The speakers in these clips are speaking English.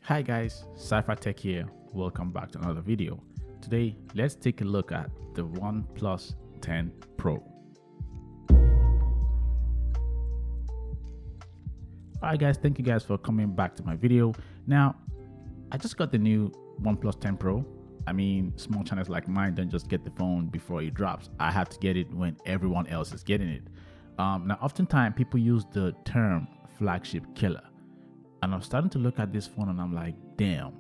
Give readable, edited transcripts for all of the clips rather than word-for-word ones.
Hi guys, Cipher Tech here. Welcome back to another video. Today, let's take a look at the OnePlus 10 Pro. Alright guys, thank you guys for coming back to my video. Now, I just got the new OnePlus 10 Pro. I mean, small channels like mine don't just get the phone before it drops. I have to get it when everyone else is getting it. Now, oftentimes people use the term flagship killer. And I'm starting to look at this phone and I'm like, damn,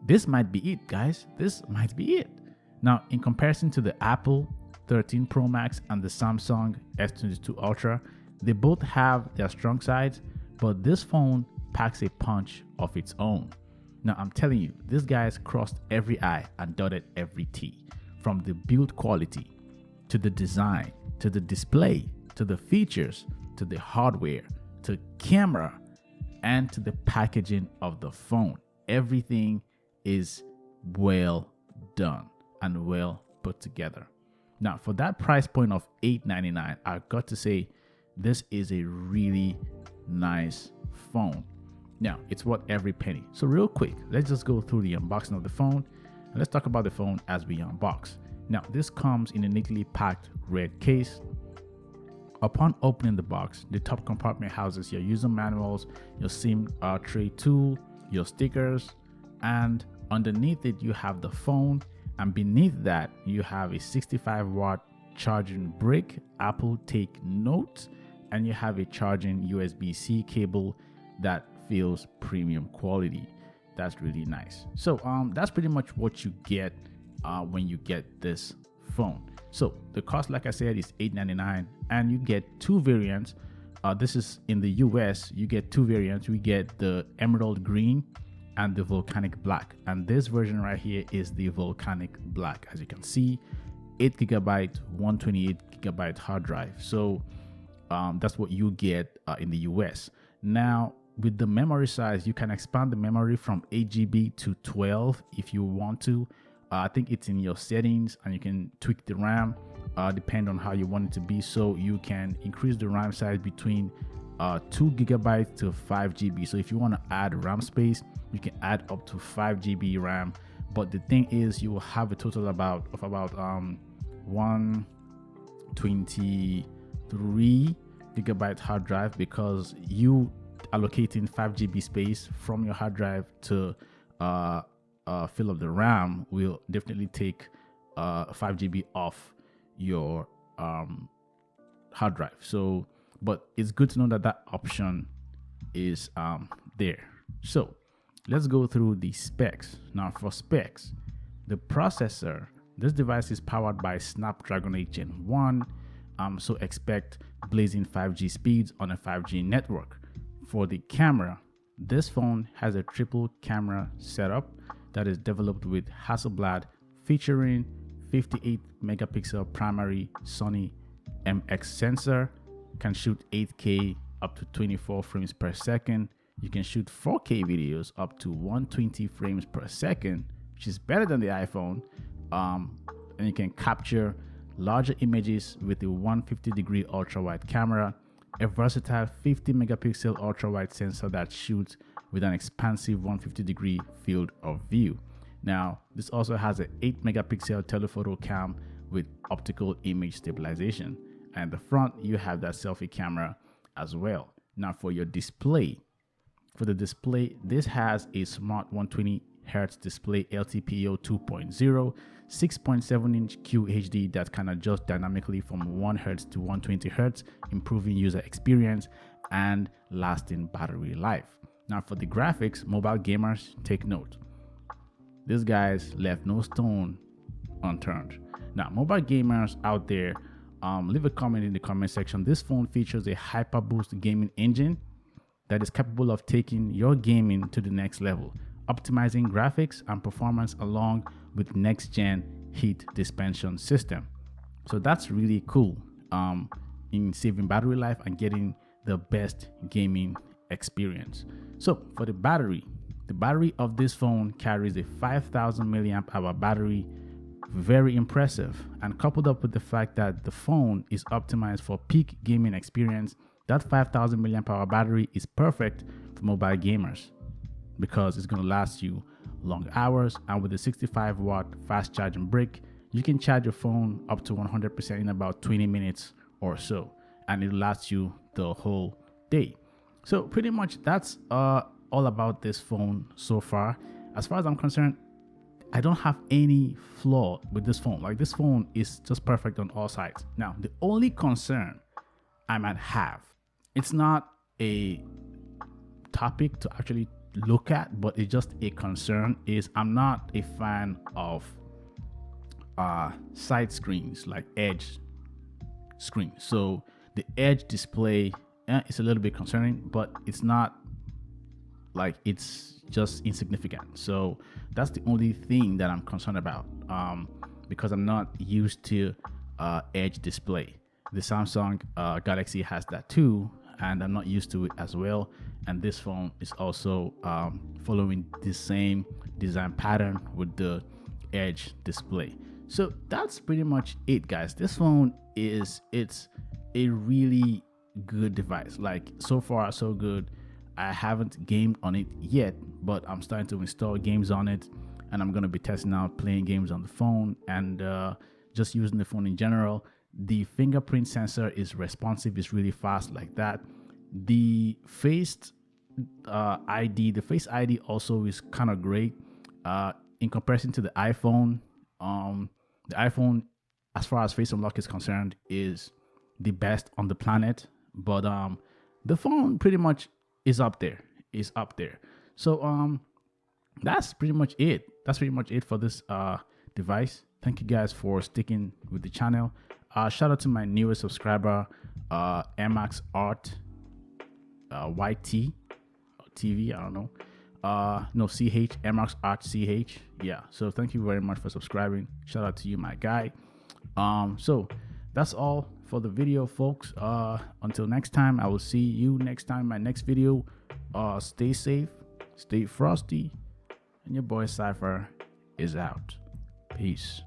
this might be it, guys. This might be it. Now, in comparison to the Apple 13 Pro Max and the Samsung S22 Ultra, they both have their strong sides, but this phone packs a punch of its own. Now, I'm telling you, this guy's crossed every I and dotted every T. From the build quality, to the design, to the display, to the features, to the hardware, to camera, and to the packaging of the phone. Everything is well done and well put together. Now, for that price point of $899, I've got to say this is a really nice phone. Now, it's worth every penny. So real quick, let's just go through the unboxing of the phone and let's talk about the phone as we unbox. Now, this comes in a neatly packed red case. Upon opening the box, the top compartment houses your user manuals, your SIM tray tool, your stickers, and underneath it you have the phone, and beneath that you have a 65-watt charging brick. Apple take note, and you have a charging USB-C cable that feels premium quality. That's really nice. So that's pretty much what you get when you get this phone. So the cost, like I said, is $899, and you get two variants. This is in the US. You get two variants. We get the emerald green and the volcanic black. And this version right here is the volcanic black. As you can see, 8 GB, 128 GB hard drive. So that's what you get in the US. Now, with the memory size, you can expand the memory from 8 GB to 12 if you want to. I think it's in your settings, and you can tweak the RAM depend on how you want it to be. So you can increase the RAM size between 2 GB to 5 GB. So if you want to add RAM space, you can add up to 5 GB RAM. But the thing is, you will have a total of about 123 GB hard drive, because you allocating 5 GB space from your hard drive to fill up the RAM will definitely take 5 GB off your hard drive. So, but it's good to know that that option is there. So let's go through the specs. Now, for specs, the processor, this device is powered by Snapdragon 8 Gen 1. So expect blazing 5G speeds on a 5G network. For the camera, this phone has a triple camera setup that is developed with Hasselblad, featuring 58 megapixel primary Sony MX sensor, can shoot 8K up to 24 frames per second. You can shoot 4K videos up to 120 frames per second, which is better than the iPhone. And you can capture larger images with a 150-degree ultra-wide camera, a versatile 50 megapixel ultra-wide sensor that shoots with an expansive 150-degree field of view. Now, this also has an 8 megapixel telephoto cam with optical image stabilization. And the front, you have that selfie camera as well. Now, for your display, this has a smart 120 Hz display, LTPO 2.0, 6.7-inch QHD that can adjust dynamically from 1 Hz to 120 Hz, improving user experience and lasting battery life. Now, for the graphics, mobile gamers, take note. This guy's left no stone unturned. Now, mobile gamers out there, leave a comment in the comment section. This phone features a HyperBoost gaming engine that is capable of taking your gaming to the next level, optimizing graphics and performance along with next-gen heat dispensation system. So that's really cool in saving battery life and getting the best gaming experience. So for the battery of this phone carries a 5,000 milliamp hour battery. Very impressive, and coupled up with the fact that the phone is optimized for peak gaming experience, that 5,000 milliamp hour battery is perfect for mobile gamers. because it's going to last you long hours. And with the 65-watt fast charging brick, you can charge your phone up to 100% in about 20 minutes or so, and it lasts you the whole day. So pretty much that's all about this phone so far. As far as I'm concerned, I don't have any flaw with this phone. Like, this phone is just perfect on all sides. Now, the only concern I might have, it's not a topic to actually look at, but it's just a concern, is I'm not a fan of side screens, like edge screen. So the edge display is a little bit concerning, but it's not like it's just insignificant. So that's the only thing that I'm concerned about, because I'm not used to edge display. The Samsung Galaxy has that too, and I'm not used to it as well. And this phone is also following the same design pattern with the edge display. So that's pretty much it, guys. This phone it's a really good device. Like, so far so good. I haven't gamed on it yet, but I'm starting to install games on it, and I'm going to be testing out playing games on the phone and just using the phone in general. The fingerprint sensor is responsive, it's really fast like that. The Face ID also is kind of great in comparison to the iPhone. The iPhone, as far as face unlock is concerned, is the best on the planet, but the phone pretty much is up there. So that's pretty much it. That's pretty much it for this device. Thank you guys for sticking with the channel. Shout out to my newest subscriber, MX Art YT or TV, I don't know. No, CH, MX Art CH. Yeah, so thank you very much for subscribing. Shout out to you, my guy. So that's all for the video, folks. Until next time, I will see you next time, my next video. Stay safe, stay frosty, and your boy Cipher is out. Peace.